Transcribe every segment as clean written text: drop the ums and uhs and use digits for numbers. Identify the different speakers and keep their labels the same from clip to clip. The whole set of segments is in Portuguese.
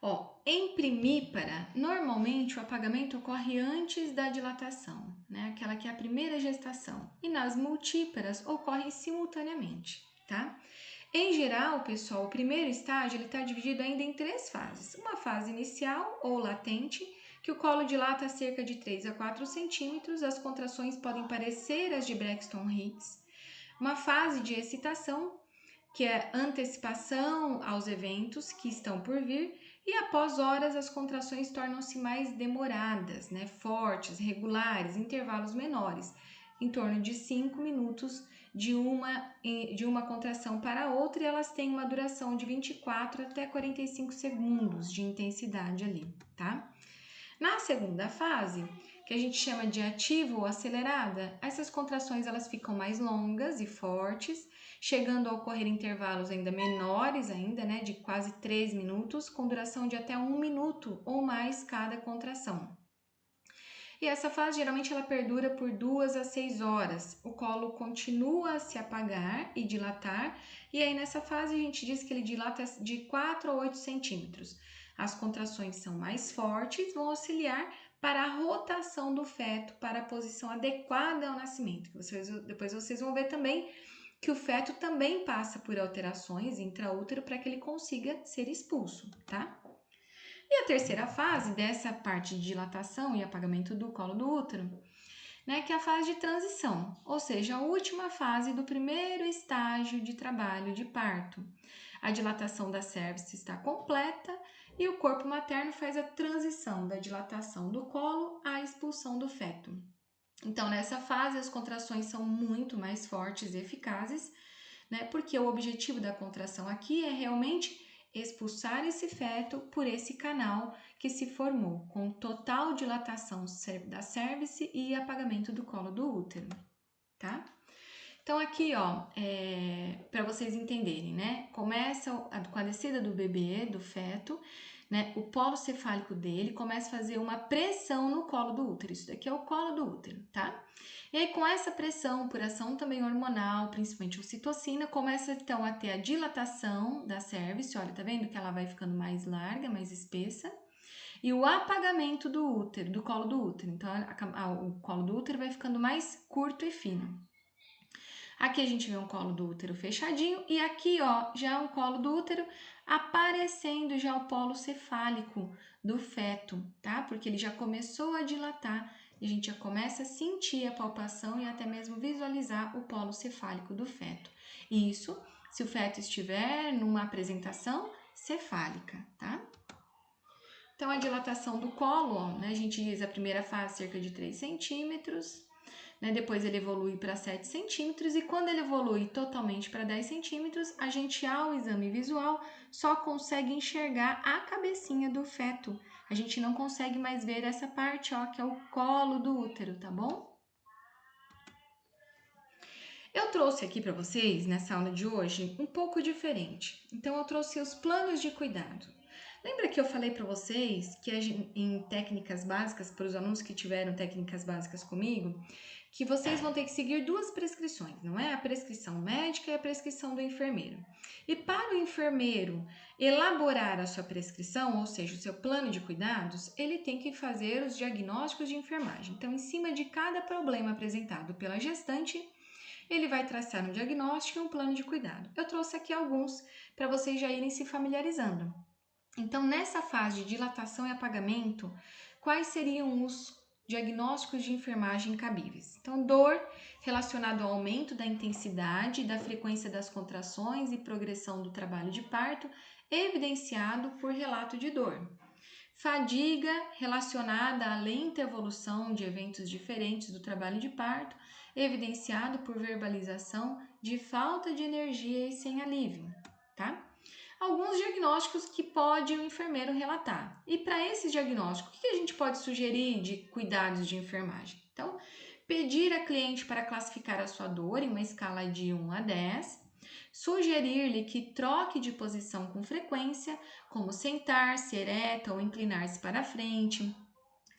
Speaker 1: Ó, em primípara, normalmente o apagamento ocorre antes da dilatação, né? Aquela que é a primeira gestação. E nas multíparas ocorrem simultaneamente, tá? Em geral, pessoal, o primeiro estágio ele está dividido ainda em 3 fases. Uma fase inicial ou latente, que o colo dilata cerca de 3 a 4 centímetros, as contrações podem parecer as de Braxton Hicks. Uma fase de excitação, que é antecipação aos eventos que estão por vir, e após horas as contrações tornam-se mais demoradas, né? Fortes, regulares, intervalos menores, em torno de 5 minutos de uma contração para a outra, e elas têm uma duração de 24 até 45 segundos de intensidade ali, tá? Na segunda fase, que a gente chama de ativa ou acelerada, essas contrações elas ficam mais longas e fortes, chegando a ocorrer intervalos ainda menores ainda, né, de quase 3 minutos, com duração de até 1 minuto ou mais cada contração. E essa fase geralmente ela perdura por 2 a 6 horas. O colo continua a se apagar e dilatar, e aí nessa fase a gente diz que ele dilata de 4 a 8 centímetros. As contrações são mais fortes, vão auxiliar para a rotação do feto para a posição adequada ao nascimento. Depois vocês vão ver também que o feto também passa por alterações intraútero para que ele consiga ser expulso, tá? E a terceira fase dessa parte de dilatação e apagamento do colo do útero, né, que é a fase de transição, ou seja, a última fase do primeiro estágio de trabalho de parto. A dilatação da cervix está completa e o corpo materno faz a transição da dilatação do colo à expulsão do feto. Então, nessa fase, as contrações são muito mais fortes e eficazes, né, porque o objetivo da contração aqui é realmente expulsar esse feto por esse canal que se formou, com total dilatação da cérvice e apagamento do colo do útero, tá? Então aqui, ó, para vocês entenderem, né? Começa com a descida do bebê, do feto, né? O polo cefálico dele começa a fazer uma pressão no colo do útero. Isso daqui é o colo do útero, tá? E aí, com essa pressão, por ação também hormonal, principalmente ocitocina, começa então a ter a dilatação da cérvix. Olha, tá vendo que ela vai ficando mais larga, mais espessa? E o apagamento do útero, do colo do útero. Então, o colo do útero vai ficando mais curto e fino. Aqui a gente vê um colo do útero fechadinho e aqui, ó, já um colo do útero aparecendo já o polo cefálico do feto, tá? Porque ele já começou a dilatar e a gente já começa a sentir a palpação e até mesmo visualizar o polo cefálico do feto. Isso se o feto estiver numa apresentação cefálica, tá? Então, a dilatação do colo, ó, né? A gente diz a primeira fase cerca de 3 centímetros, né? Depois ele evolui para 7 centímetros e quando ele evolui totalmente para 10 centímetros, a gente, ao exame visual, só consegue enxergar a cabecinha do feto. A gente não consegue mais ver essa parte, ó, que é o colo do útero, tá bom? Eu trouxe aqui para vocês, nessa aula de hoje, um pouco diferente. Então, eu trouxe os planos de cuidado. Lembra que eu falei para vocês que em técnicas básicas, para os alunos que tiveram técnicas básicas comigo, que vocês vão ter que seguir 2 prescrições, não é? A prescrição médica e a prescrição do enfermeiro. E para o enfermeiro elaborar a sua prescrição, ou seja, o seu plano de cuidados, ele tem que fazer os diagnósticos de enfermagem. Então, em cima de cada problema apresentado pela gestante, ele vai traçar um diagnóstico e um plano de cuidado. Eu trouxe aqui alguns para vocês já irem se familiarizando. Então, nessa fase de dilatação e apagamento, quais seriam os diagnósticos de enfermagem cabíveis? Então, dor relacionado ao aumento da intensidade e da frequência das contrações e progressão do trabalho de parto, evidenciado por relato de dor. Fadiga relacionada à lenta evolução de eventos diferentes do trabalho de parto, evidenciado por verbalização de falta de energia e sem alívio, tá? Alguns diagnósticos que pode o enfermeiro relatar. E para esses diagnósticos, o que a gente pode sugerir de cuidados de enfermagem? Então, pedir a cliente para classificar a sua dor em uma escala de 1 a 10, sugerir-lhe que troque de posição com frequência, como sentar-se ereta ou inclinar-se para frente,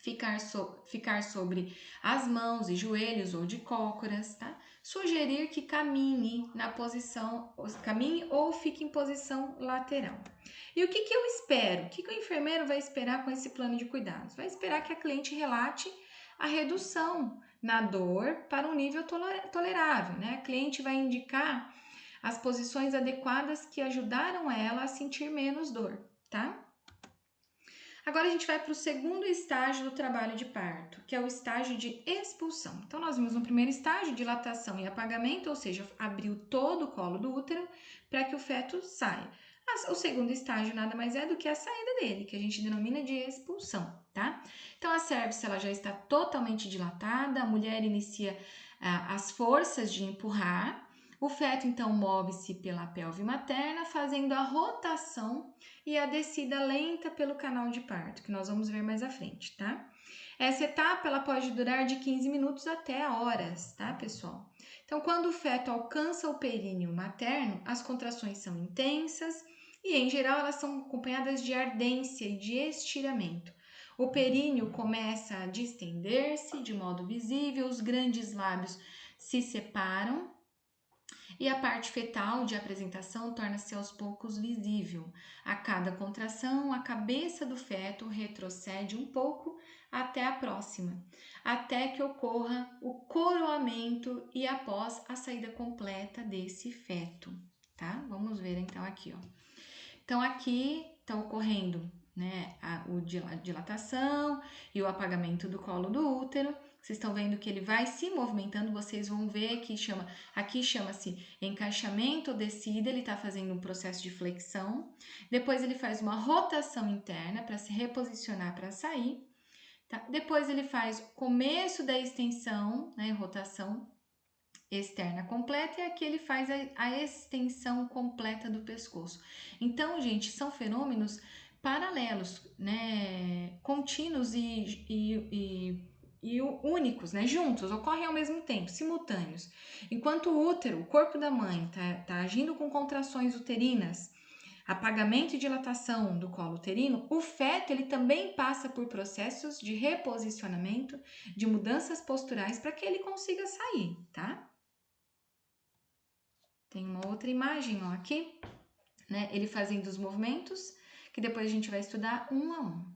Speaker 1: ficar sobre as mãos e joelhos ou de cócoras, tá? Sugerir que caminhe ou fique em posição lateral. E o que eu espero? O que o enfermeiro vai esperar com esse plano de cuidados? Vai esperar que a cliente relate a redução na dor para um nível tolerável, né? A cliente vai indicar as posições adequadas que ajudaram ela a sentir menos dor, tá? Agora a gente vai para o segundo estágio do trabalho de parto, que é o estágio de expulsão. Então, nós vimos no primeiro estágio, dilatação e apagamento, ou seja, abriu todo o colo do útero para que o feto saia. O segundo estágio nada mais é do que a saída dele, que a gente denomina de expulsão, tá? Então, a cervix ela já está totalmente dilatada, a mulher inicia as forças de empurrar, o feto então move-se pela pelve materna, fazendo a rotação e a descida lenta pelo canal de parto, que nós vamos ver mais à frente, tá? Essa etapa ela pode durar de 15 minutos até horas, tá, pessoal? Então, quando o feto alcança o períneo materno, as contrações são intensas e, em geral, elas são acompanhadas de ardência e de estiramento. O períneo começa a distender-se de modo visível, os grandes lábios se separam e a parte fetal de apresentação torna-se aos poucos visível. A cada contração, a cabeça do feto retrocede um pouco até a próxima, até que ocorra o coroamento e após a saída completa desse feto, tá? Vamos ver então aqui, ó. Então aqui está ocorrendo, né, a dilatação e o apagamento do colo do útero. Vocês estão vendo que ele vai se movimentando, vocês vão ver que aqui chama-se encaixamento ou descida, ele está fazendo um processo de flexão. Depois ele faz uma rotação interna para se reposicionar para sair. Tá? Depois ele faz o começo da extensão, né, rotação externa completa, e aqui ele faz a extensão completa do pescoço. Então, gente, são fenômenos paralelos, né, contínuos e únicos, né, juntos, ocorrem ao mesmo tempo, simultâneos. Enquanto o útero, o corpo da mãe, tá agindo com contrações uterinas, apagamento e dilatação do colo uterino, o feto ele também passa por processos de reposicionamento, de mudanças posturais para que ele consiga sair, tá? Tem uma outra imagem, ó, aqui, né? Ele fazendo os movimentos, que depois a gente vai estudar um a um.